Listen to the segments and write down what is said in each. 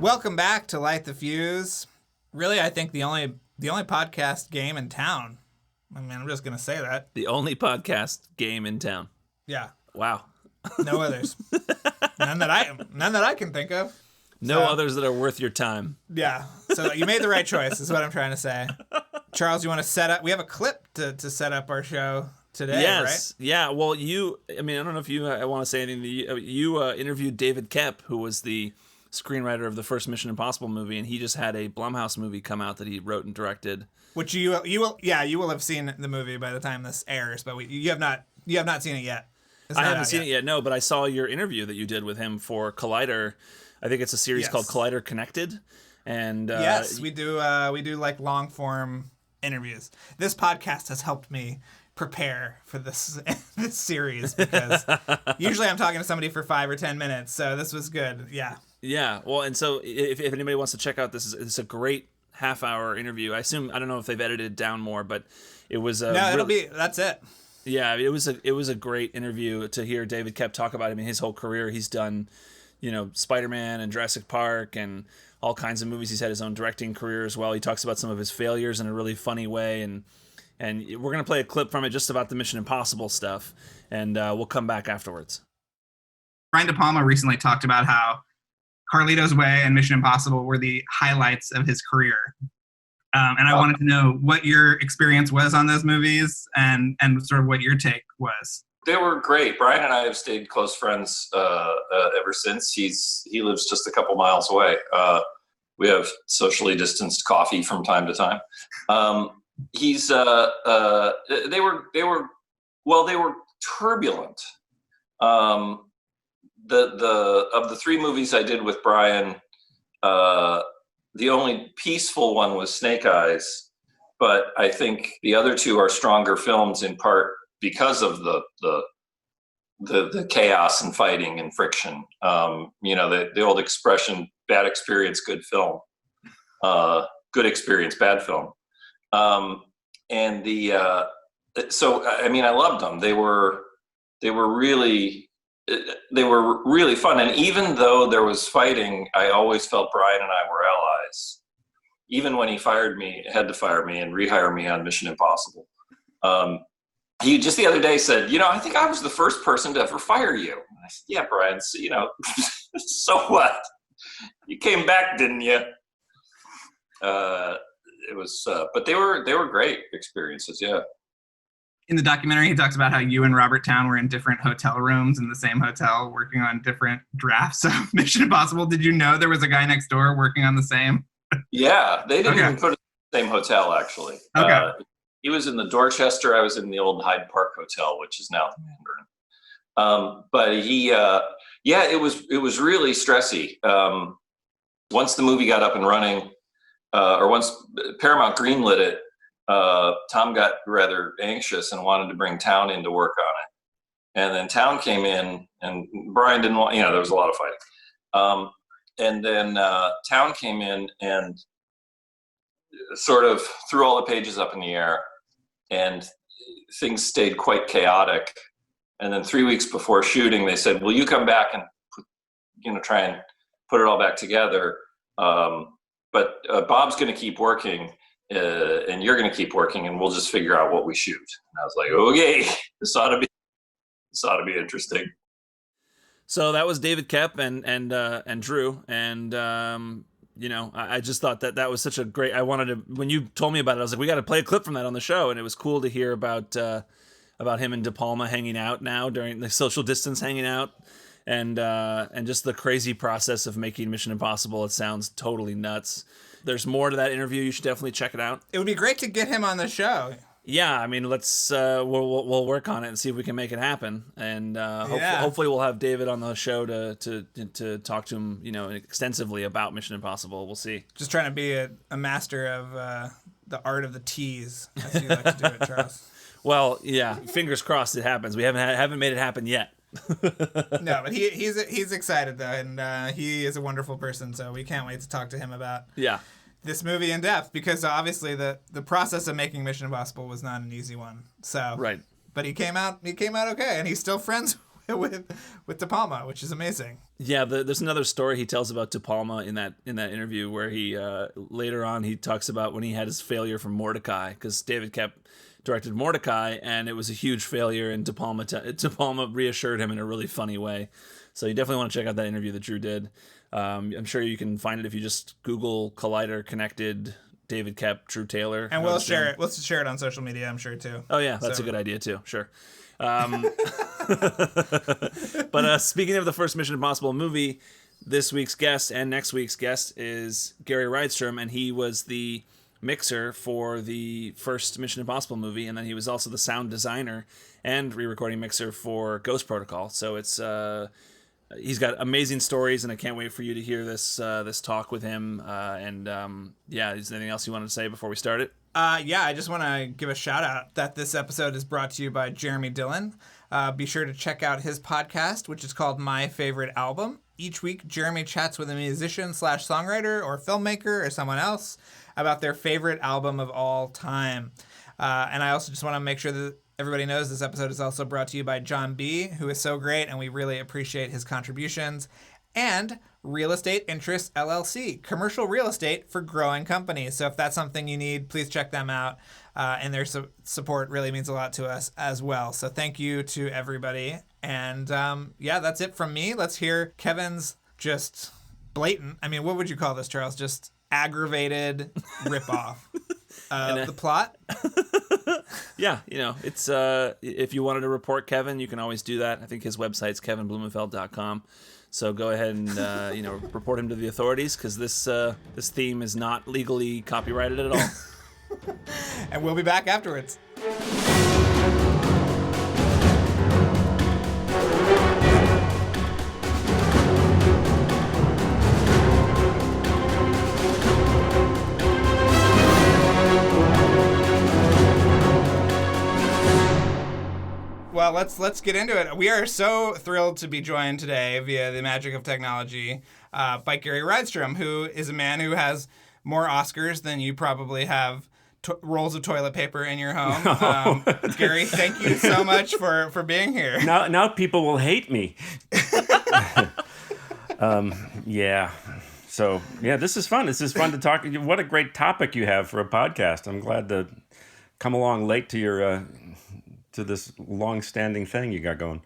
Welcome back to Light the Fuse. Really, I think the only podcast game in town. I mean, I'm just gonna say that. The only podcast game in town. Yeah. Wow. No others. None that I can think of. No others that are worth your time. Yeah. So you made the right choice, is what I'm trying to say. Charles, you want to set up? We have a clip to set up our show today, yes. right? Yeah. Well, I don't know if you want to say anything. You interviewed David Koepp, who was the screenwriter of the first Mission Impossible movie, and he just had a Blumhouse movie come out that he wrote and directed. Which you will have seen the movie by the time this airs, but you have not seen it yet. I haven't seen it yet, no, but I saw your interview that you did with him for Collider. I think it's a series called Collider Connected. And yes, we do like long form interviews. This podcast has helped me prepare for this series because usually I'm talking to somebody for 5 or 10 minutes, so this was good. Yeah. Yeah. Well, and so if anybody wants to check out it's a great half-hour interview. I don't know if they've edited it down more, but it was that's it. Yeah, it was a great interview to hear David Koepp talk about him in his whole career. He's done, Spider-Man and Jurassic Park and all kinds of movies. He's had his own directing career as well. He talks about some of his failures in a really funny way, and we're going to play a clip from it just about the Mission Impossible stuff, and we'll come back afterwards. Brian De Palma recently talked about how Carlito's Way and Mission Impossible were the highlights of his career. And I wanted to know what your experience was on those movies and sort of what your take was. They were great. Brian and I have stayed close friends ever since. He lives just a couple miles away. We have socially distanced coffee from time to time. They were turbulent. Of the 3 movies I did with Brian, the only peaceful one was Snake Eyes, but I think the other 2 are stronger films in part because of the chaos and fighting and friction. The old expression, bad experience, good film. Good experience, bad film. So I loved them. They were really fun. And even though there was fighting, I always felt Brian and I were allies. Even when he had to fire me and rehire me on Mission Impossible. He just the other day said, I think I was the first person to ever fire you. And I said, yeah, Brian, so, so what? You came back, didn't you? It was, but they were great experiences, yeah. In the documentary, he talks about how you and Robert Towne were in different hotel rooms in the same hotel working on different drafts of Mission Impossible. Did you know there was a guy next door working on the same? Yeah, they didn't even put it in the same hotel, actually. Okay. He was in the Dorchester. I was in the old Hyde Park Hotel, which is now the Mandarin. But it was really stressy. Once the movie got up and running, or once Paramount greenlit it, Tom got rather anxious and wanted to bring Towne in to work on it. And then Towne came in, and Brian didn't want, there was a lot of fighting. And then Towne came in and sort of threw all the pages up in the air, and things stayed quite chaotic. And then 3 weeks before shooting, they said, will you come back and try and put it all back together? But Bob's going to keep working. And you're going to keep working, and we'll just figure out what we shoot. And I was like, okay, this ought to be interesting. So that was David Koepp and Drew, and I just thought that was such a great. I wanted to, when you told me about it, I was like, we got to play a clip from that on the show, and it was cool to hear about him and De Palma hanging out now during the social distance hanging out, and just the crazy process of making Mission Impossible. It sounds totally nuts. There's more to that interview. You should definitely check it out. It would be great to get him on the show. Yeah, I mean, let's we'll work on it and see if we can make it happen. And hopefully we'll have David on the show to talk to him, extensively about Mission Impossible. We'll see. Just trying to be a master of the art of the tease, as you like to do it, Charles. Well, yeah, fingers crossed it happens. We haven't made it happen yet. No, but he's excited though, and he is a wonderful person. So we can't wait to talk to him about this movie in depth, because obviously the process of making Mission Impossible was not an easy one. So right, but he came out okay, and he's still friends with De Palma, which is amazing. Yeah, there's another story he tells about De Palma in that interview where he later on he talks about when he had his failure from Mordecai, because David Koepp directed Mordecai and it was a huge failure, and De Palma reassured him in a really funny way. So you definitely want to check out that interview that Drew did. I'm sure you can find it if you just Google Collider Connected David Koepp, Drew Taylor. And we'll share it. We'll share it on social media, I'm sure, too. Oh, yeah, that's a good idea, too. Sure. But speaking of the first Mission Impossible movie, this week's guest and next week's guest is Gary Rydstrom, and he was the mixer for the first Mission Impossible movie, and then he was also the sound designer and re-recording mixer for Ghost Protocol. So it's he's got amazing stories, and I can't wait for you to hear this talk with him. Yeah, is there anything else you wanted to say before we start it? Yeah, I just want to give a shout out that this episode is brought to you by Jeremy Dillon. Be sure to check out his podcast, which is called My Favorite Album. Each week, Jeremy chats with a musician/songwriter or filmmaker or someone else about their favorite album of all time. And I also just want to make sure that everybody knows this episode is also brought to you by John B., who is so great, and we really appreciate his contributions. And Real Estate Interests LLC, commercial real estate for growing companies. So if that's something you need, please check them out. And their support really means a lot to us as well. So thank you to everybody. And yeah, that's it from me. Let's hear Kevin's just blatant, I mean, what would you call this, Charles? Just aggravated ripoff. The plot? Yeah, it's if you wanted to report Kevin, you can always do that. I think his website's kevinblumenfeld.com. So go ahead and report him to the authorities, because this theme is not legally copyrighted at all. And we'll be back afterwards. Well, let's get into it. We are so thrilled to be joined today via the magic of technology by Gary Rydstrom, who is a man who has more Oscars than you probably have rolls of toilet paper in your home. Gary, thank you so much for being here. Now people will hate me. Yeah. So, yeah, this is fun. This is fun to talk. What a great topic you have for a podcast. I'm glad to come along late to your to this long-standing thing you got going.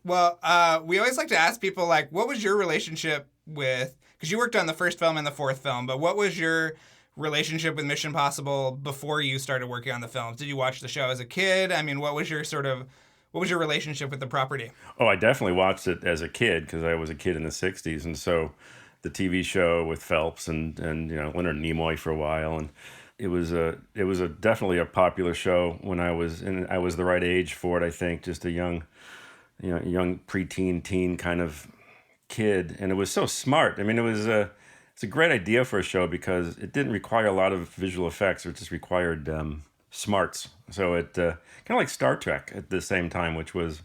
Well, we always like to ask people, like, what was your relationship with, because you worked on the first film and the fourth film, but what was your relationship with Mission Impossible before you started working on the films? Did you watch the show as a kid? I mean, what was your relationship with the property? Oh, I definitely watched it as a kid, because I was a kid in the 60s, and so the TV show with Phelps and Leonard Nimoy for a while, and it was definitely a popular show when I was the right age for it. I think just a young preteen teen kind of kid, and it was so smart. I mean, it's a great idea for a show because it didn't require a lot of visual effects; it just required smarts. So it kind of like Star Trek at the same time, which was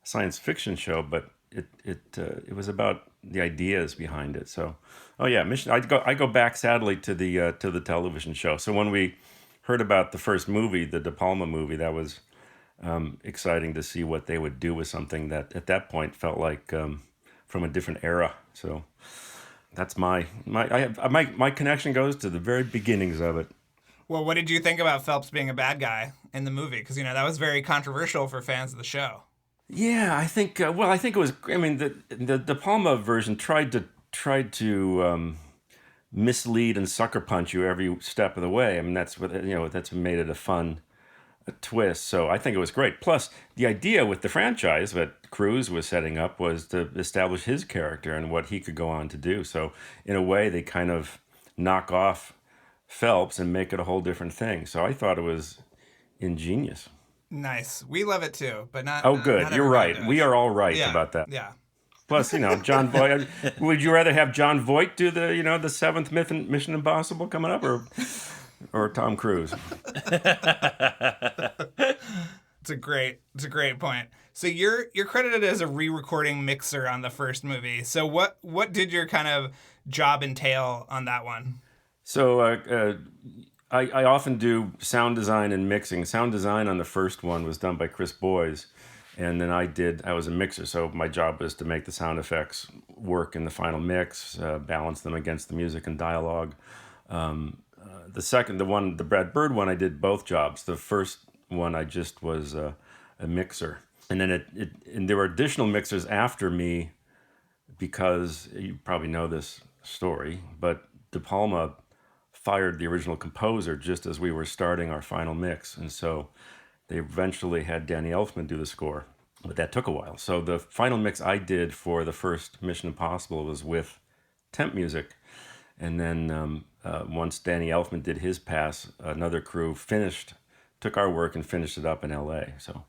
a science fiction show, but it was about the ideas behind it. So. Oh yeah, Mission. I go back sadly to the television show. So when we heard about the first movie, the De Palma movie, that was exciting to see what they would do with something that at that point felt like from a different era. So that's my connection goes to the very beginnings of it. Well, what did you think about Phelps being a bad guy in the movie? Because that was very controversial for fans of the show. Yeah, I think. It was. I mean, the De Palma version tried to mislead and sucker punch you every step of the way. I mean, that's what that's made it a fun twist. So I think it was great. Plus, the idea with the franchise that Cruise was setting up was to establish his character and what he could go on to do. So in a way, they kind of knock off Phelps and make it a whole different thing. So I thought it was ingenious. Nice. We love it too, but not. Oh, good. Not You're right. Does. We are all right about that. Yeah. Plus, John Voight. Would you rather have John Voight do the seventh Mission Impossible coming up, or Tom Cruise? It's a great point. So you're credited as a re-recording mixer on the first movie. So what did your kind of job entail on that one? So I often do sound design and mixing. Sound design on the first one was done by Chris Boyes. And then I was a mixer, so my job was to make the sound effects work in the final mix, balance them against the music and dialogue. The Brad Bird one, I did both jobs. The first one, I just was a mixer. And then and there were additional mixers after me because you probably know this story, but De Palma fired the original composer just as we were starting our final mix. And so they eventually had Danny Elfman do the score, but that took a while. So the final mix I did for the first Mission Impossible was with temp music. And then once Danny Elfman did his pass, another crew took our work and finished it up in LA. So,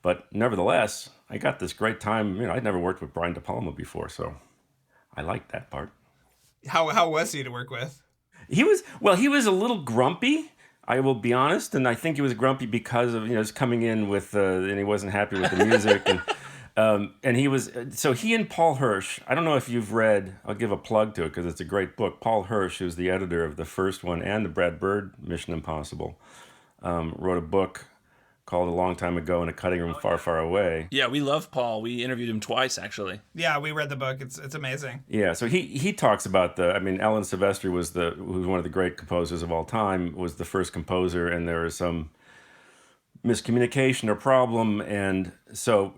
but nevertheless, I got this great time. I'd never worked with Brian De Palma before, so I liked that part. How was he to work with? He was a little grumpy, I will be honest, and I think he was grumpy because of just coming in with and he wasn't happy with the music, and he and Paul Hirsch. I don't know if you've read. I'll give a plug to it because it's a great book. Paul Hirsch, who's the editor of the first one and the Brad Bird Mission Impossible, wrote a book called A Long Time Ago in a Cutting Room Far, Far Away. Yeah, we love Paul. We interviewed him twice, actually. Yeah, we read the book. It's amazing. Yeah, so he talks about Alan Silvestri who's one of the great composers of all time, was the first composer, and there was some miscommunication or problem, and so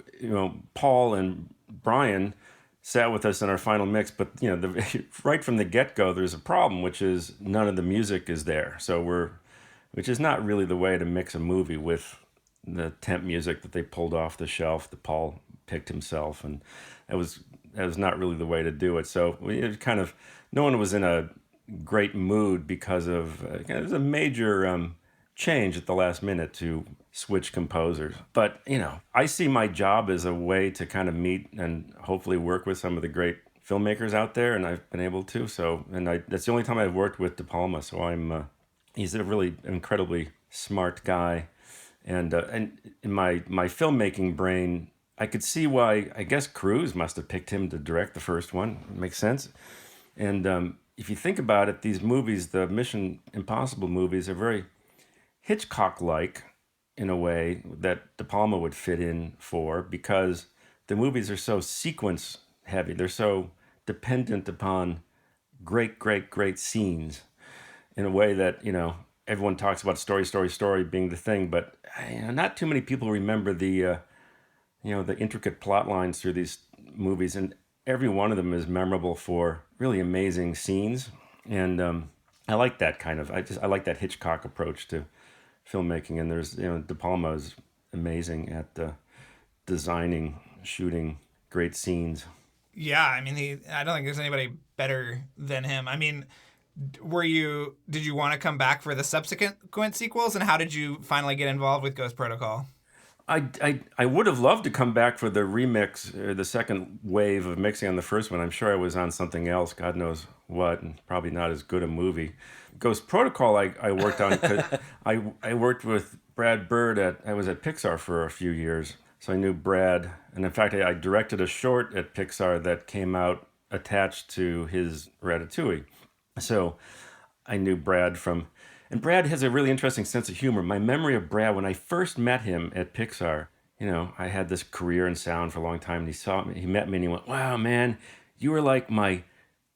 Paul and Brian sat with us in our final mix, but right from the get-go there's a problem, which is none of the music is there. So which is not really the way to mix a movie, with the temp music that they pulled off the shelf that Paul picked himself, and that was not really the way to do it. So no one was in a great mood because of it was a major change at the last minute to switch composers. But I see my job as a way to kind of meet and hopefully work with some of the great filmmakers out there, and I've been able to. So, that's the only time I've worked with De Palma. So he's a really incredibly smart guy. And in my filmmaking brain, I could see why, I guess, Cruise must have picked him to direct the first one. It makes sense. And if you think about it, these movies, the Mission Impossible movies, are very Hitchcock-like in a way that De Palma would fit in for, because the movies are so sequence-heavy. They're so dependent upon great, great, great scenes in a way that, everyone talks about story being the thing, but not too many people remember the intricate plot lines through these movies, and every one of them is memorable for really amazing scenes. And I like that I like that Hitchcock approach to filmmaking. And there's De Palma is amazing at designing, shooting great scenes. Yeah, I don't think there's anybody better than him. Did you want to come back for the subsequent sequels, and how did you finally get involved with Ghost Protocol? I would have loved to come back for the remix, or the second wave of mixing on the first one. I'm sure I was on something else, God knows what, and probably not as good a movie. Ghost Protocol I worked on because I worked with Brad Bird I was at Pixar for a few years, so I knew Brad, and in fact I directed a short at Pixar that came out attached to his Ratatouille. So I knew Brad and Brad has a really interesting sense of humor. My memory of Brad, when I first met him at Pixar, I had this career in sound for a long time, and he met me and he went, "Wow, man, you were like my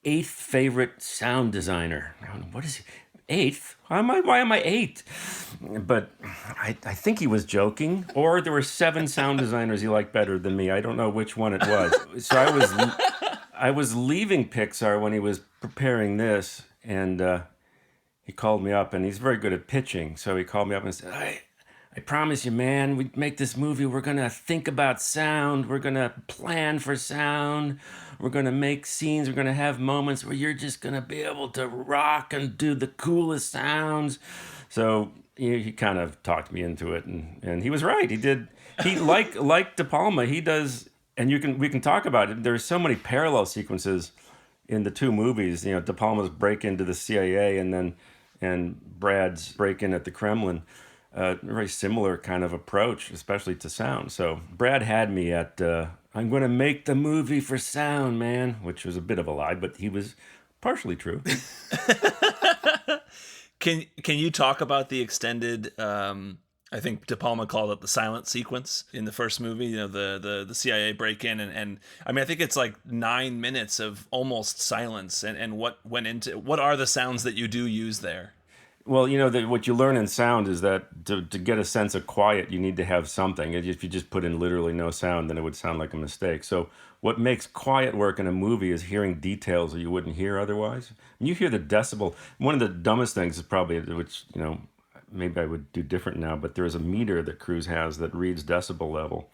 8th favorite sound designer." I went, "What is he? 8th? Why am I 8th?" But I think he was joking, or there were 7 sound designers he liked better than me. I don't know which one it was. So I was leaving Pixar when he was preparing this, and he called me up, and he's very good at pitching. So he called me up and said, I promise you, man, we make this movie, we're going to think about sound, we're going to plan for sound, we're going to make scenes, we're going to have moments where you're just going to be able to rock and do the coolest sounds. So he kind of talked me into it, and he was right. He like De Palma, he does. And we can talk about it. There's so many parallel sequences in the two movies. De Palma's break into the CIA and Brad's break in at the Kremlin. Very similar kind of approach, especially to sound. So Brad had me at I'm going to make the movie for sound, man, which was a bit of a lie, but he was partially true. Can you talk about the extended I think De Palma called it the silent sequence in the first movie, you know, the CIA break-in. And I mean, I think it's like 9 minutes of almost silence. And what are the sounds that you do use there? Well, what you learn in sound is that to get a sense of quiet, you need to have something. If you just put in literally no sound, then it would sound like a mistake. So what makes quiet work in a movie is hearing details that you wouldn't hear otherwise. When you hear the decibel, one of the dumbest things is probably, which, maybe I would do different now, but there is a meter that Cruise has that reads decibel level.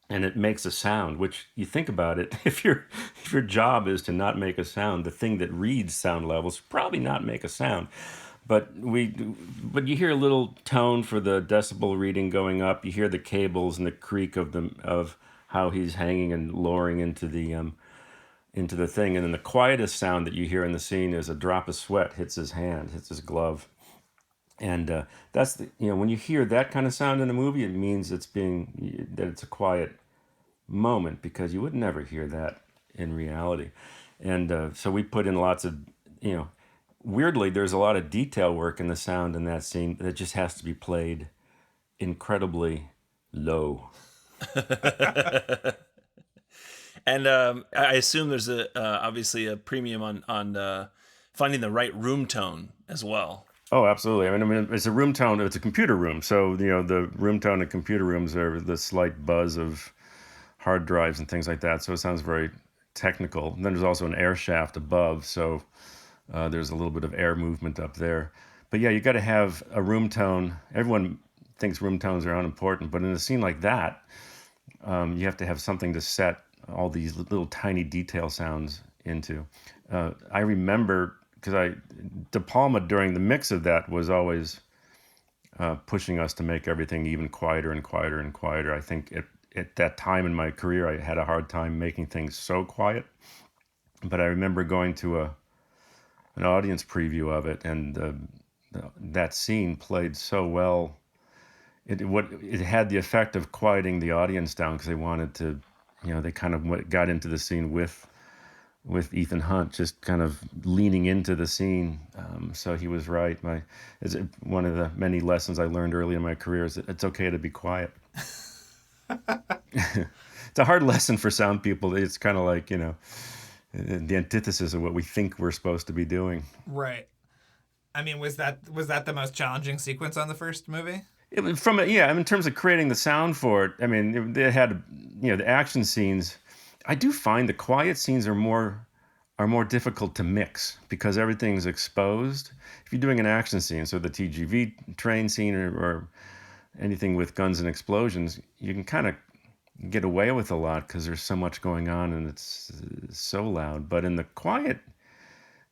And it makes a sound, which you think about it, if your job is to not make a sound, the thing that reads sound levels probably not make a sound. But you hear a little tone for the decibel reading going up. You hear the cables and the creak of how he's hanging and lowering into the thing. And then the quietest sound that you hear in the scene is a drop of sweat hits his hand, hits his glove. And that's when you hear that kind of sound in a movie, it means that it's a quiet moment, because you would never hear that in reality. And so we put in lots of, weirdly, there's a lot of detail work in the sound in that scene that just has to be played incredibly low. And I assume there's obviously a premium on finding the right room tone as well. Oh, absolutely. I mean, it's a room tone. It's a computer room, so the room tone in computer rooms are the slight buzz of hard drives and things like that. So it sounds very technical. And then there's also an air shaft above, so there's a little bit of air movement up there. But yeah, you got to have a room tone. Everyone thinks room tones are unimportant, but in a scene like that, you have to have something to set all these little tiny detail sounds into. I remember, because De Palma during the mix of that was always pushing us to make everything even quieter and quieter and quieter. I think at that time in my career, I had a hard time making things so quiet. But I remember going to an audience preview of it, and that scene played so well. It had the effect of quieting the audience down, because they wanted to, they kind of got into the scene with Ethan Hunt, just kind of leaning into the scene. So he was right. One of the many lessons I learned early in my career is that it's okay to be quiet. It's a hard lesson for sound people. It's kind of like, the antithesis of what we think we're supposed to be doing. Right. I mean, was that the most challenging sequence on the first movie? In terms of creating the sound for it, I mean, they had, the action scenes. I do find the quiet scenes are more difficult to mix, because everything's exposed. If you're doing an action scene, so the TGV train scene or anything with guns and explosions, you can kind of get away with a lot because there's so much going on and it's so loud. But in the quiet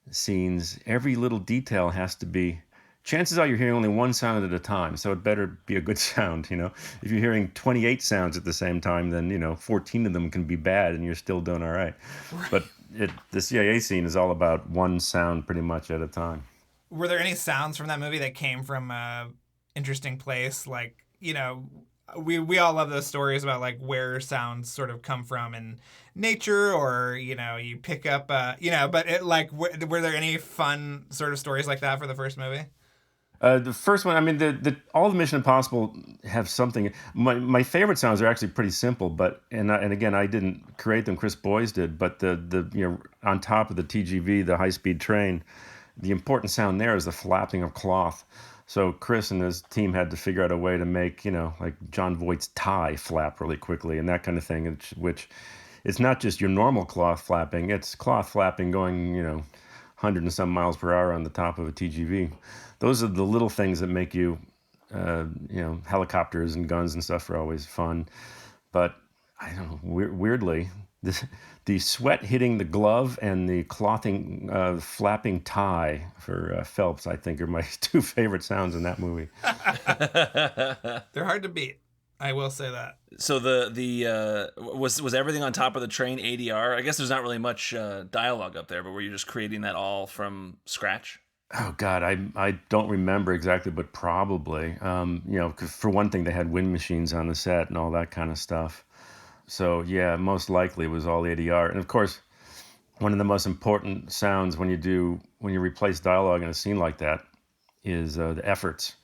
scenes, every little detail has to be. Chances are you're hearing only one sound at a time, so it better be a good sound, If you're hearing 28 sounds at the same time, then, 14 of them can be bad and you're still doing all right. But the CIA scene is all about one sound pretty much at a time. Were there any sounds from that movie that came from an interesting place? Like, we all love those stories about, like, where sounds sort of come from in nature, or, you pick up, but were there any fun sort of stories like that for the first movie? The first one, I mean, all the Mission Impossible have something. My favorite sounds are actually pretty simple, but and again, I didn't create them. Chris Boyes did, but the on top of the TGV, the high-speed train, the important sound there is the flapping of cloth. So Chris and his team had to figure out a way to make like John Voight's tie flap really quickly and that kind of thing, which it's not just your normal cloth flapping; it's cloth flapping going 100 and some miles per hour on the top of a TGV. Those are the little things that make you, helicopters and guns and stuff are always fun. But I don't know, weirdly, the sweat hitting the glove and the clothing, flapping tie for Phelps, I think, are my two favorite sounds in that movie. They're hard to beat. I will say that. So was everything on top of the train ADR? I guess there's not really much dialogue up there, but were you just creating that all from scratch? Oh God, I don't remember exactly, but probably. 'Cause for one thing, they had wind machines on the set and all that kind of stuff. So yeah, most likely it was all ADR. And of course, one of the most important sounds when you replace dialogue in a scene like that is the efforts.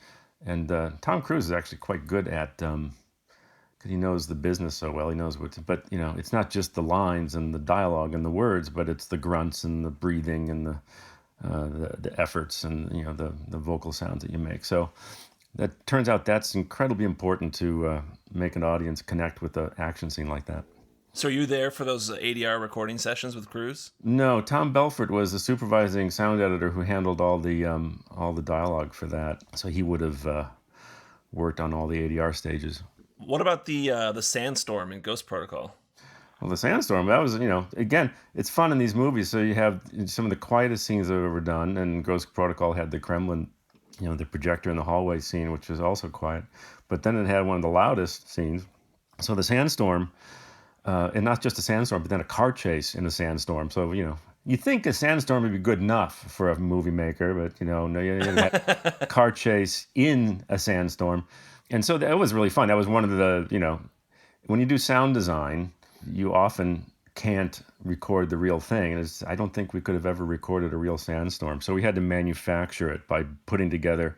And Tom Cruise is actually quite good at, because he knows the business so well. He knows but it's not just the lines and the dialogue and the words, but it's the grunts and the breathing and the efforts and the vocal sounds that you make. So that turns out that's incredibly important to make an audience connect with the action scene like that. So are you there for those ADR recording sessions with Cruise? No, Tom Belfort was the supervising sound editor who handled all the dialogue for that. So he would have worked on all the ADR stages. What about the Sandstorm in Ghost Protocol? Well, the Sandstorm, that was, again, it's fun in these movies. So you have some of the quietest scenes I've ever done, and Ghost Protocol had the Kremlin, the projector in the hallway scene, which was also quiet. But then it had one of the loudest scenes. So the Sandstorm, and not just a sandstorm, but then a car chase in a sandstorm. So, you think a sandstorm would be good enough for a movie maker, but, no, you had a car chase in a sandstorm. And so that was really fun. That was one of the, when you do sound design, you often can't record the real thing. And I don't think we could have ever recorded a real sandstorm. So we had to manufacture it by putting together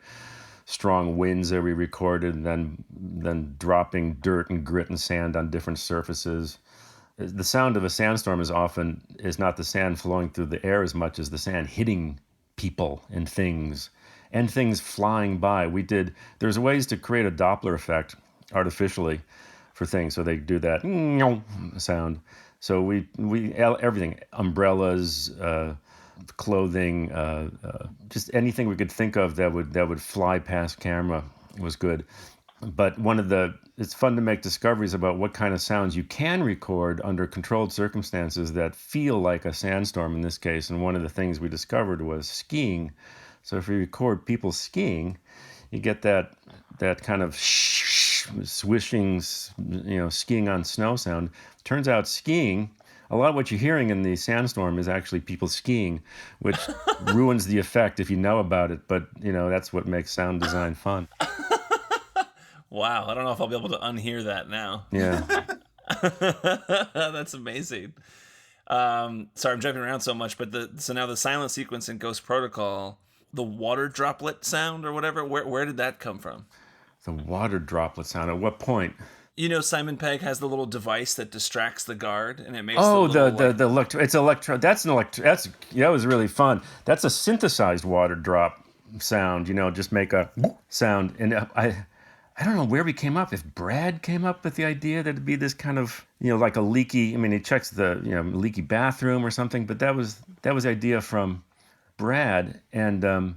strong winds that we recorded, and then dropping dirt and grit and sand on different surfaces. The sound of a sandstorm is not the sand flowing through the air as much as the sand hitting people and things flying by. There's ways to create a Doppler effect artificially for things. So they do that sound. So we everything, umbrellas, clothing, just anything we could think of that would fly past camera was good. But it's fun to make discoveries about what kind of sounds you can record under controlled circumstances that feel like a sandstorm in this case. And one of the things we discovered was skiing. So if you record people skiing, you get that kind of swishing, skiing on snow sound. Turns out skiing, a lot of what you're hearing in the sandstorm is actually people skiing, which ruins the effect if you know about it. But, that's what makes sound design fun. Wow, I don't know if I'll be able to unhear that now. Yeah. That's amazing. Sorry, I'm jumping around so much, but so now the silent sequence in Ghost Protocol, the water droplet sound or whatever, where did that come from? The water droplet sound, at what point? Simon Pegg has the little device that distracts the guard, and it makes that was really fun. That's a synthesized water drop sound. Just make a sound, and I don't know where we came up. If Brad came up with the idea that it'd be this kind of like a leaky. I mean, he checks the leaky bathroom or something, but that was the idea from Brad, and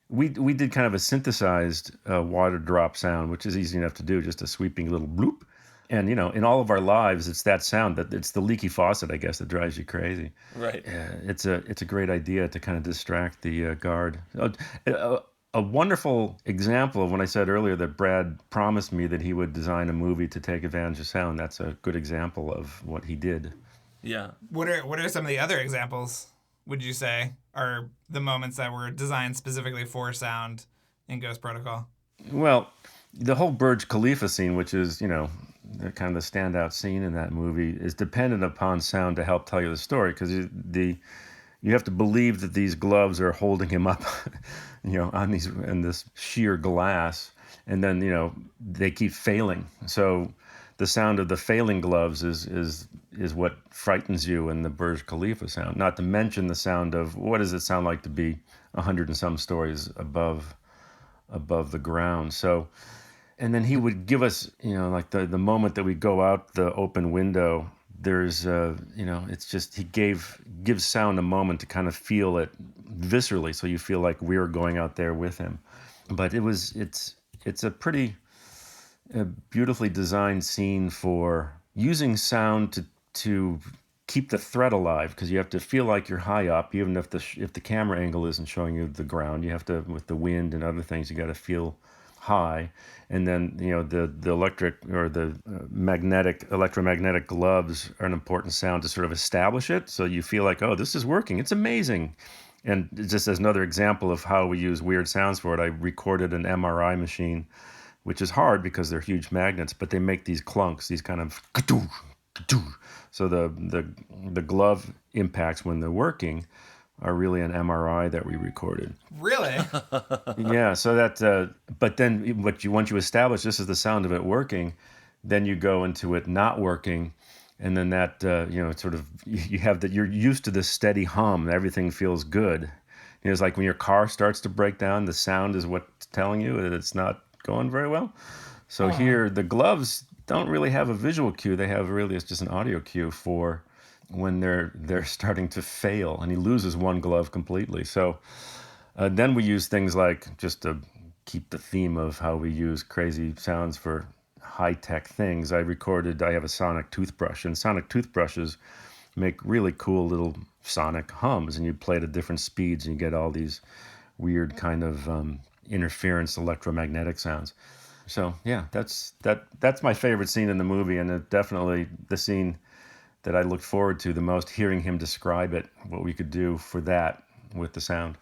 we did kind of a synthesized water drop sound, which is easy enough to do, just a sweeping little bloop. And, in all of our lives, it's that sound, that it's the leaky faucet, I guess, that drives you crazy. Right. It's a great idea to kind of distract the guard. A wonderful example of when I said earlier that Brad promised me that he would design a movie to take advantage of sound. That's a good example of what he did. Yeah. What are some of the other examples, would you say, are the moments that were designed specifically for sound in Ghost Protocol? Well, the whole Burj Khalifa scene, which is, the kind of the standout scene in that movie, is dependent upon sound to help tell you the story, because you have to believe that these gloves are holding him up, in this sheer glass, and then they keep failing. So the sound of the failing gloves is what frightens you in the Burj Khalifa sound. Not to mention the sound of what does it sound like to be 100 and some stories above the ground. So, and then he would give us, like the moment that we go out the open window, there's it's just he gives sound a moment to kind of feel it viscerally, so you feel like we're going out there with him. But it's a pretty beautifully designed scene for using sound to keep the threat alive, because you have to feel like you're high up, even if the camera angle isn't showing you the ground. You have to, with the wind and other things, you got to feel high. And then the electric or the electromagnetic gloves are an important sound to sort of establish it, so you feel like, oh, this is working, it's amazing. And just as another example of how we use weird sounds for it, I recorded an MRI machine, which is hard because they're huge magnets, but they make these clunks, these kind of so the glove impacts when they're working are really an MRI that we recorded. Really? Yeah, so that, but then once you establish this is the sound of it working, then you go into it not working, and then that, it's sort of, you have that, you're used to this steady hum, everything feels good. It's like when your car starts to break down, the sound is what's telling you that it's not going very well. So here, the gloves don't really have a visual cue. They have really, it's just an audio cue for when they're starting to fail, and he loses one glove completely. So then we use things like, just to keep the theme of how we use crazy sounds for high-tech things, I have a sonic toothbrush, and sonic toothbrushes make really cool little sonic hums, and you play it at different speeds, and you get all these weird kind of interference electromagnetic sounds. So yeah, that's my favorite scene in the movie, and definitely the scene that I looked forward to the most, hearing him describe it, what we could do for that with the sound.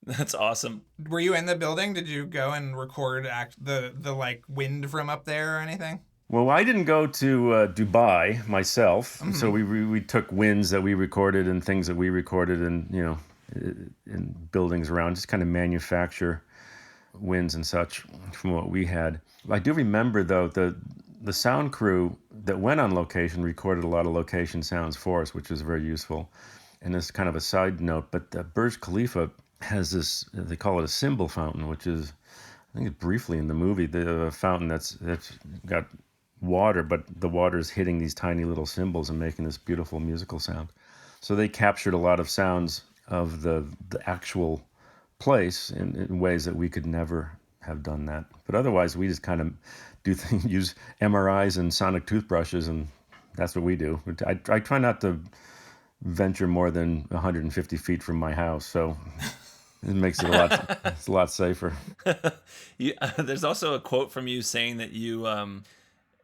That's awesome. Were you in the building? Did you go and record the like wind from up there or anything? Well, I didn't go to Dubai myself, so we took winds that we recorded and things that we recorded, and in buildings around, just kind of manufacture winds and such from what we had. I do remember though the sound crew that went on location recorded a lot of location sounds for us, which was very useful. And this kind of a side note, but Burj Khalifa has this, they call it a cymbal fountain, which is, I think it's briefly in the movie, the fountain that's got water, but the water is hitting these tiny little cymbals and making this beautiful musical sound. So they captured a lot of sounds of the actual place in ways that we could never have done that. But otherwise, we just kind of do things, use MRIs and sonic toothbrushes, and that's what we do. I try not to venture more than 150 feet from my house, so it makes it a lot safer. There's also a quote from you saying that you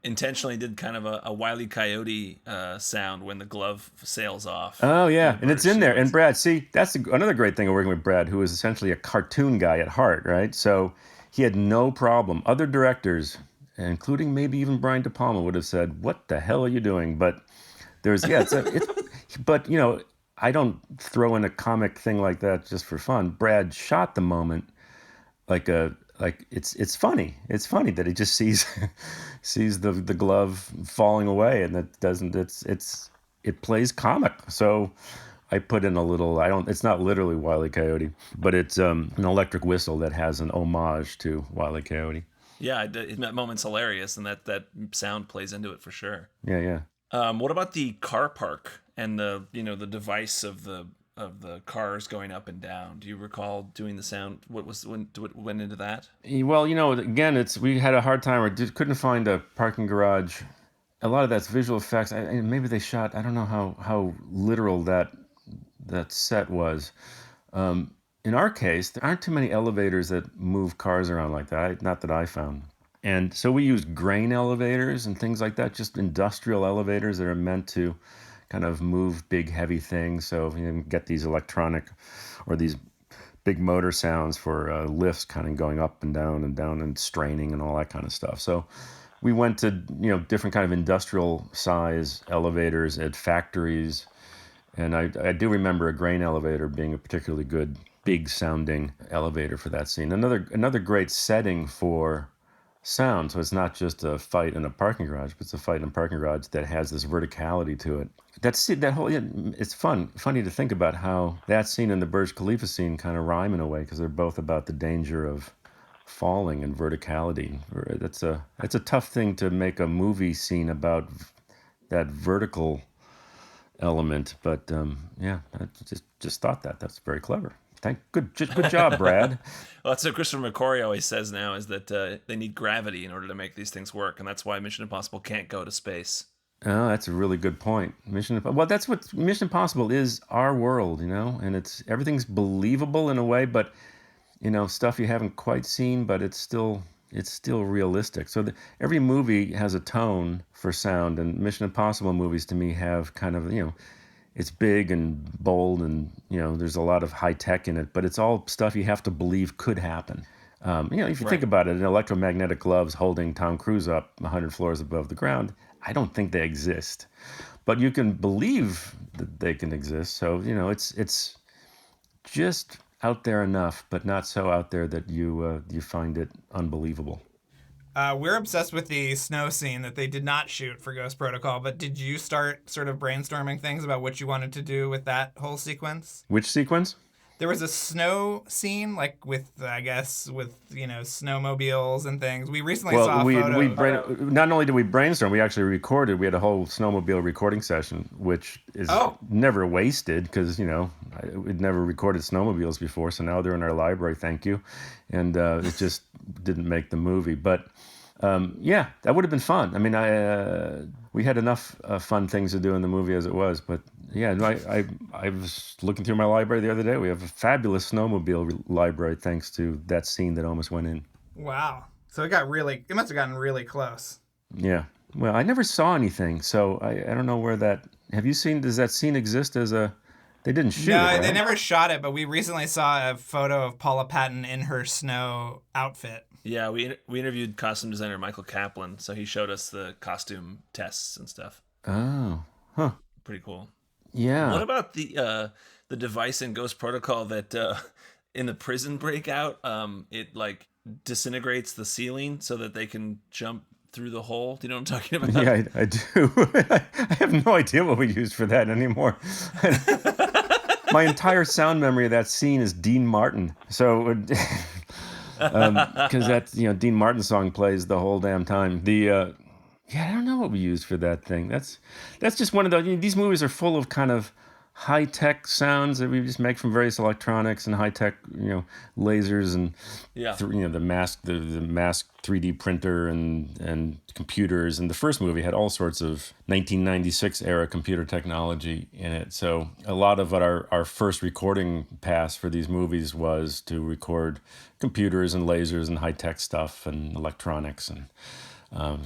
intentionally did kind of a Wile E. Coyote sound when the glove sails off. Oh yeah, and it's in there. And Brad, see, that's another great thing of working with Brad, who is essentially a cartoon guy at heart, right? So he had no problem. Other directors, including maybe even Brian De Palma, would have said, "What the hell are you doing?" But there's but I don't throw in a comic thing like that just for fun. Brad shot the moment like it's funny. It's funny that he just sees the glove falling away, and that doesn't. It plays comic. So I put in a little. It's not literally Wile E. Coyote, but it's an electric whistle that has an homage to Wile E. Coyote. Yeah, that moment's hilarious, and that sound plays into it for sure. Yeah. What about the car park and the device of the cars going up and down? Do you recall doing the sound? What went into that? Well, again, we had a hard time, or couldn't find a parking garage. A lot of that's visual effects. Maybe they shot. I don't know how literal that set was. In our case, there aren't too many elevators that move cars around like that. Not that I found. And so we used grain elevators and things like that, just industrial elevators that are meant to kind of move big, heavy things. So you get these electronic or these big motor sounds for lifts kind of going up and down and straining and all that kind of stuff. So we went to, different kind of industrial size elevators at factories. And I do remember a grain elevator being a particularly good, big sounding elevator for that scene. Another great setting for sound. So it's not just a fight in a parking garage, but it's a fight in a parking garage that has this verticality to it. It's funny to think about how that scene and the Burj Khalifa scene kind of rhyme in a way, because they're both about the danger of falling and verticality. It's a tough thing to make a movie scene about that vertical element, but I just thought that's very clever. Good job, Brad. Well, that's what Christopher McQuarrie always says now, is that they need gravity in order to make these things work, and that's why Mission Impossible can't go to space. Oh, that's a really good point. That's what Mission Impossible is, our world, and everything's believable in a way, but stuff you haven't quite seen, but it's still realistic. So every movie has a tone for sound, and Mission Impossible movies to me have kind of, it's big and bold, and there's a lot of high tech in it, but it's all stuff you have to believe could happen. If you think about it, an electromagnetic gloves holding Tom Cruise up 100 floors above the ground, I don't think they exist, but you can believe that they can exist. So just out there enough, but not so out there that you find it unbelievable. We're obsessed with the snow scene that they did not shoot for Ghost Protocol, but did you start sort of brainstorming things about what you wanted to do with that whole sequence? Which sequence? There was a snow scene, like with, I guess, with, snowmobiles and things. We recently saw a photo. Not only did we brainstorm, we actually recorded. We had a whole snowmobile recording session, which is never wasted because, we'd never recorded snowmobiles before. So now they're in our library, thank you. And it just didn't make the movie. But that would have been fun. I mean, we had enough fun things to do in the movie as it was, but yeah, I was looking through my library the other day. We have a fabulous snowmobile library thanks to that scene that almost went in. Wow. So it must have gotten really close. Yeah. Well, I never saw anything, so I don't know where that, have you seen, does that scene exist as a, they didn't shoot it, right? They never shot it, but we recently saw a photo of Paula Patton in her snow outfit. Yeah, we interviewed costume designer Michael Kaplan, so he showed us the costume tests and stuff. Oh, huh. Pretty cool. Yeah. What about the device in Ghost Protocol that in the prison breakout, it like disintegrates the ceiling so that they can jump through the hole? Do you know what I'm talking about? Yeah, I do. I have no idea what we used for that anymore. My entire sound memory of that scene is Dean Martin. So, because that Dean Martin song plays the whole damn time. I don't know what we used for that thing. That's just one of those. These movies are full of kind of high-tech sounds that we just make from various electronics and high-tech, lasers and the mask 3D printer and computers. And the first movie had all sorts of 1996 era computer technology in it. So a lot of what our first recording pass for these movies was to record computers and lasers and high-tech stuff and electronics, and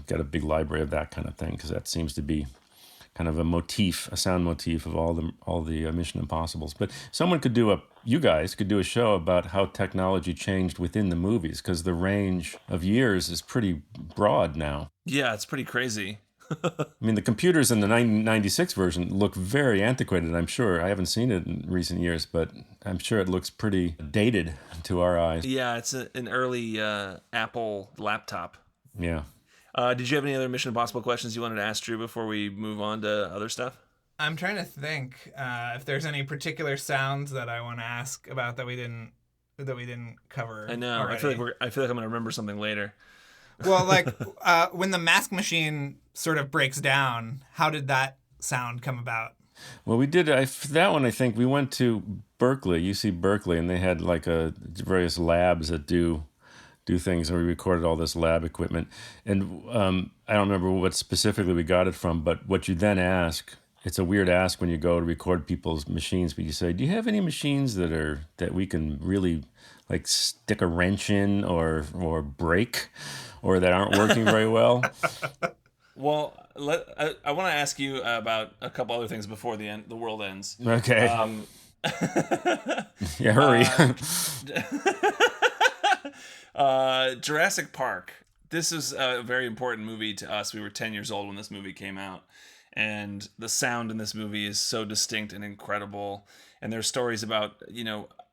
got a big library of that kind of thing because that seems to be kind of a sound motif of all the Mission Impossibles. But you guys could do a show about how technology changed within the movies, because the range of years is pretty broad now. Yeah, it's pretty crazy. I mean, the computers in the 1996 version look very antiquated, I'm sure. I haven't seen it in recent years, but I'm sure it looks pretty dated to our eyes. Yeah, it's an early Apple laptop. Yeah. Did you have any other Mission Impossible questions you wanted to ask Drew before we move on to other stuff? I'm trying to think if there's any particular sounds that I want to ask about that we didn't cover. I know. Already. I feel like I'm going to remember something later. Well, like when the mask machine sort of breaks down, how did that sound come about? Well, we did that one. I think we went to UC Berkeley, and they had like various labs that do things, and we recorded all this lab equipment. And I don't remember what specifically we got it from, but what you then ask, it's a weird ask when you go to record people's machines, but you say, do you have any machines that we can really like stick a wrench in or break, or that aren't working very well? Well, I want to ask you about a couple other things before the world ends. Okay. Yeah, hurry. Jurassic Park. This is a very important movie to us. We were 10 years old when this movie came out, and the sound in this movie is so distinct and incredible. And there's stories about,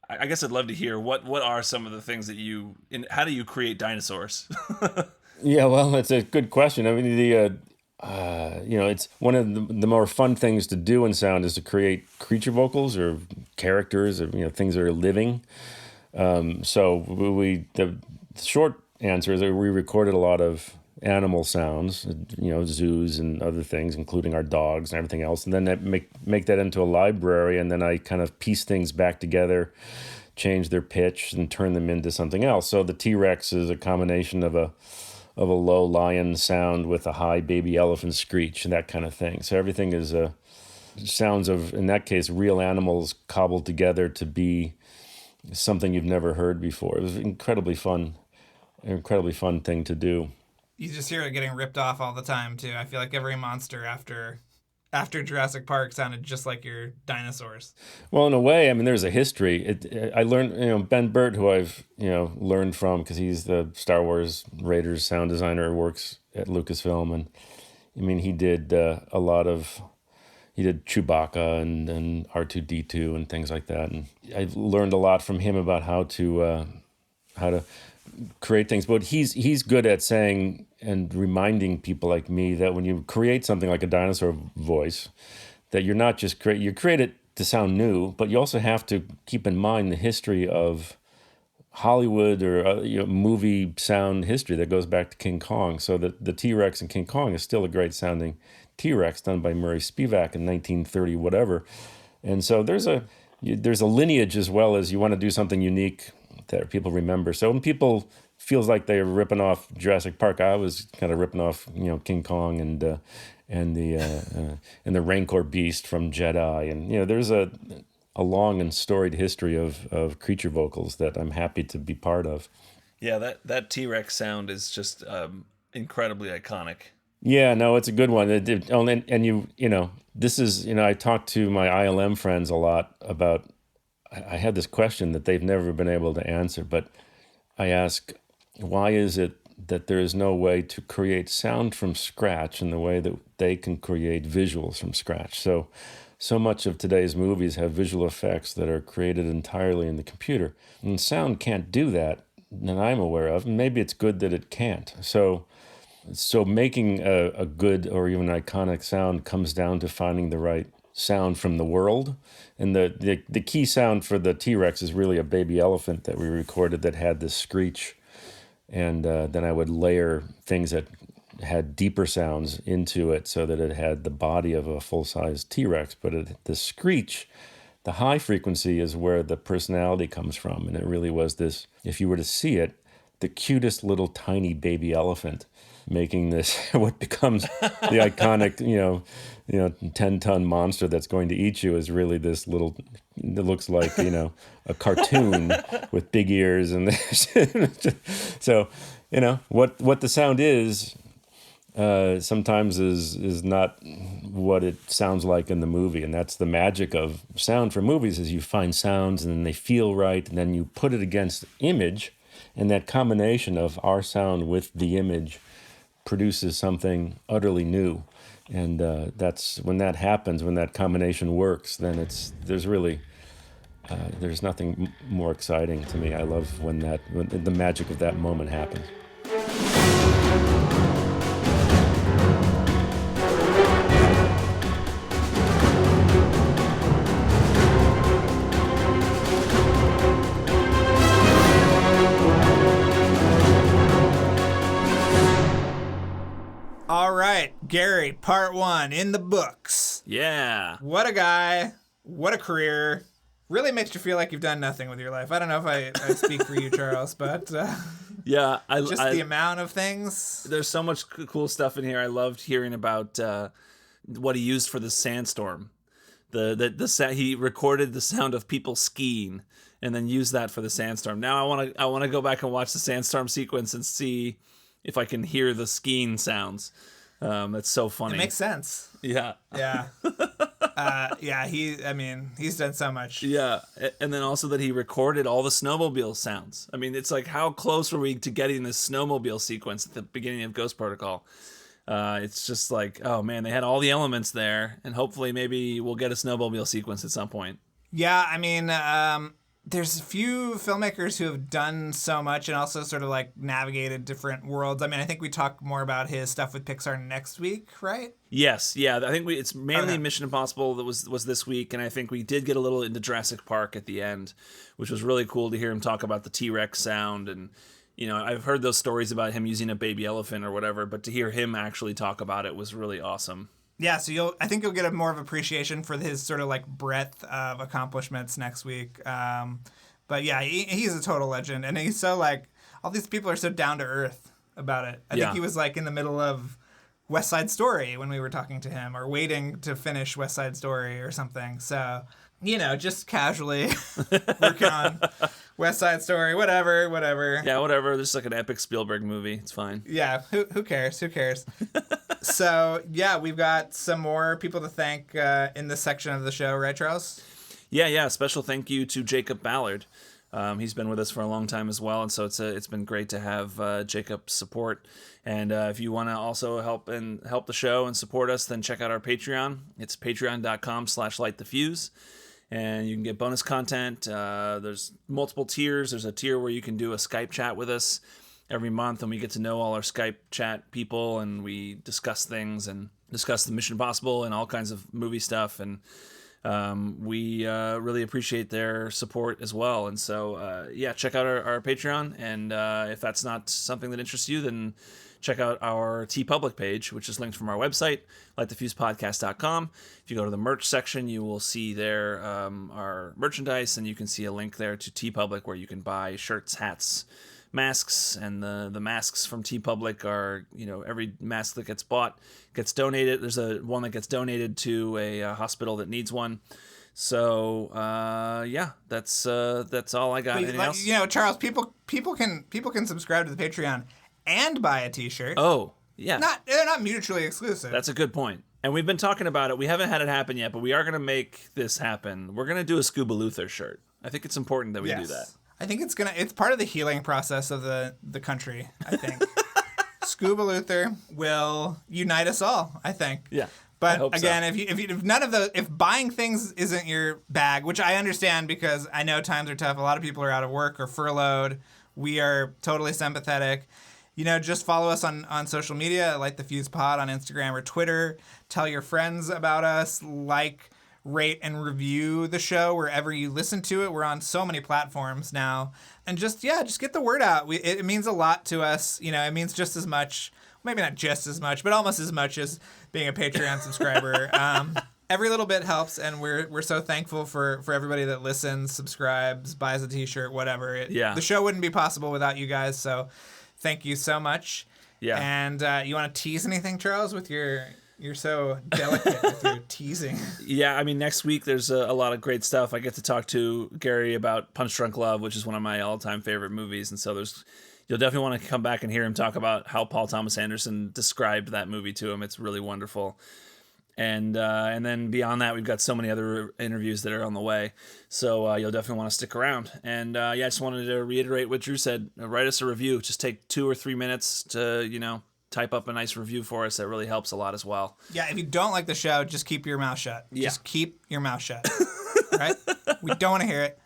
I guess I'd love to hear what are some of the things that how do you create dinosaurs? Yeah, well, that's a good question. I mean, it's one of the more fun things to do in sound is to create creature vocals or characters or, things that are living. So the short answer is that we recorded a lot of animal sounds, zoos and other things, including our dogs and everything else. And then that make that into a library. And then I kind of piece things back together, change their pitch and turn them into something else. So the T-Rex is a combination of a low lion sound with a high baby elephant screech and that kind of thing. So everything is sounds of, in that case, real animals cobbled together to be something you've never heard before. It was an incredibly fun thing to do. You just hear it getting ripped off all the time too. I feel like every monster after Jurassic Park sounded just like your dinosaurs. Well, in a way, I mean, there's a history. I learned, Ben Burtt, who I've learned from because he's the Star Wars Raiders sound designer, works at Lucasfilm, and I mean, he did a lot of. he did Chewbacca and R2-D2 and things like that. And I learned a lot from him about how to create things. But he's good at saying and reminding people like me that when you create something like a dinosaur voice, that you're not just you create it to sound new, but you also have to keep in mind the history of Hollywood or movie sound history that goes back to King Kong. So the T-Rex in King Kong is still a great sounding T-Rex done by Murray Spivak in 1930 whatever. And so there's a lineage as well as you want to do something unique that people remember. So when people feels like they're ripping off Jurassic Park, I was kind of ripping off King Kong and the Rancor beast from Jedi, and there's a long and storied history of creature vocals that I'm happy to be part of. Yeah, that T-Rex sound is just incredibly iconic. Yeah, no, it's a good one. This is, I talk to my ILM friends a lot about, I had this question that they've never been able to answer, but I ask, why is it that there is no way to create sound from scratch in the way that they can create visuals from scratch? So much of today's movies have visual effects that are created entirely in the computer. And sound can't do that that I'm aware of. And maybe it's good that it can't. So making a good or even iconic sound comes down to finding the right sound from the world. And the key sound for the T-Rex is really a baby elephant that we recorded that had this screech. And then I would layer things that had deeper sounds into it so that it had the body of a full-size T-Rex. But the screech, the high frequency, is where the personality comes from. And it really was this, if you were to see it, the cutest little tiny baby elephant making this what becomes the iconic 10-ton monster that's going to eat you is really this little, it looks like a cartoon with big ears. And so what the sound is sometimes is not what it sounds like in the movie. And that's the magic of sound for movies, is you find sounds and then they feel right, and then you put it against image, and that combination of our sound with the image produces something utterly new. And that's when that happens, when that combination works, then there's nothing more exciting to me. I love when the magic of that moment happens. All right, Gary, part 1 in the books. Yeah. What a guy. What a career. Really makes you feel like you've done nothing with your life. I don't know if I speak for you, Charles, but yeah, the amount of things. There's so much cool stuff in here. I loved hearing about what he used for the Sandstorm. He recorded the sound of people skiing and then used that for the Sandstorm. Now I want to go back and watch the Sandstorm sequence and see if I can hear the skiing sounds. That's so funny. It makes sense. Yeah. Yeah. He's done so much. Yeah. And then also that he recorded all the snowmobile sounds. I mean, it's like, how close were we to getting this snowmobile sequence at the beginning of Ghost Protocol? It's just like, oh man, they had all the elements there, and hopefully maybe we'll get a snowmobile sequence at some point. Yeah, I mean, there's a few filmmakers who have done so much and also sort of like navigated different worlds. I mean, I think we talk more about his stuff with Pixar next week, right? Yes, yeah. I think it's mainly Mission Impossible that was this week, and I think we did get a little into Jurassic Park at the end, which was really cool to hear him talk about the T-Rex sound. And I've heard those stories about him using a baby elephant or whatever, but to hear him actually talk about it was really awesome. Yeah, so I think you'll get a more of appreciation for his sort of like breadth of accomplishments next week. But yeah, he's a total legend, and he's so like, all these people are so down to earth about it. I think he was like in the middle of West Side Story when we were talking to him, or waiting to finish West Side Story or something. So, just casually working on West Side Story, whatever. Yeah, whatever. This is like an epic Spielberg movie. It's fine. Yeah, who cares? So, yeah, we've got some more people to thank in this section of the show, right, Charles? Yeah. Special thank you to Jacob Ballard. He's been with us for a long time as well, and so it's been great to have Jacob's support. And if you want to also help the show and support us, then check out our Patreon. It's patreon.com/lightthefuse. And you can get bonus content. There's multiple tiers. There's a tier where you can do a Skype chat with us every month, and we get to know all our Skype chat people, and we discuss things and discuss the Mission Impossible and all kinds of movie stuff. And we really appreciate their support as well. And so, check out our Patreon. And if that's not something that interests you, then check out our TeePublic page, which is linked from our website, LightTheFusePodcast.com. If you go to the merch section, you will see there our merchandise, and you can see a link there to TeePublic where you can buy shirts, hats, masks, and the masks from TeePublic are, every mask that gets bought gets donated. There's one that gets donated to a hospital that needs one. So that's all I got. Anything else? Charles, people can subscribe to the Patreon and buy a T-shirt. Oh, yeah. They're not mutually exclusive. That's a good point. And we've been talking about it. We haven't had it happen yet, but we are going to make this happen. We're going to do a Scuba Luther shirt. I think it's important that we do that. I think it's part of the healing process of the country, I think. Scuba Luther will unite us all, I think. Yeah. But again, if buying things isn't your bag, which I understand because I know times are tough. A lot of people are out of work or furloughed. We are totally sympathetic. Just follow us on social media, LightTheFusePod on Instagram or Twitter. Tell your friends about us. Rate, and review the show wherever you listen to it. We're on so many platforms now. And just get the word out. It means a lot to us. It means just as much, maybe not just as much, but almost as much as being a Patreon subscriber. Every little bit helps, and we're so thankful for everybody that listens, subscribes, buys a T-shirt, whatever. The show wouldn't be possible without you guys, so thank you so much. Yeah. And you want to tease anything, Charles, with you're so delicate with your teasing. Yeah, I mean, next week there's a lot of great stuff. I get to talk to Gary about Punch Drunk Love, which is one of my all-time favorite movies, and so you'll definitely want to come back and hear him talk about how Paul Thomas Anderson described that movie to him. It's really wonderful. And then beyond that, we've got so many other interviews that are on the way. So you'll definitely want to stick around. And I just wanted to reiterate what Drew said. Write us a review. Just take 2 or 3 minutes to, type up a nice review for us. That really helps a lot as well. Yeah, if you don't like the show, just keep your mouth shut. Yeah. Just keep your mouth shut. Right? We don't want to hear it.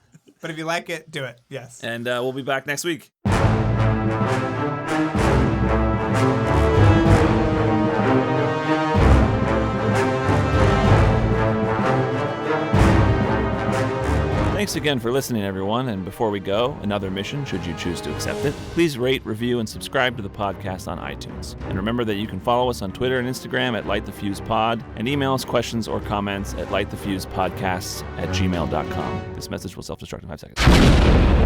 But if you like it, do it. Yes. And we'll be back next week. Thanks again for listening, everyone. And before we go, another mission, should you choose to accept it, please rate, review, and subscribe to the podcast on iTunes. And remember that you can follow us on Twitter and Instagram at LightTheFusePod, and email us questions or comments at lightthefusepodcasts@gmail.com. This message will self-destruct in 5 seconds.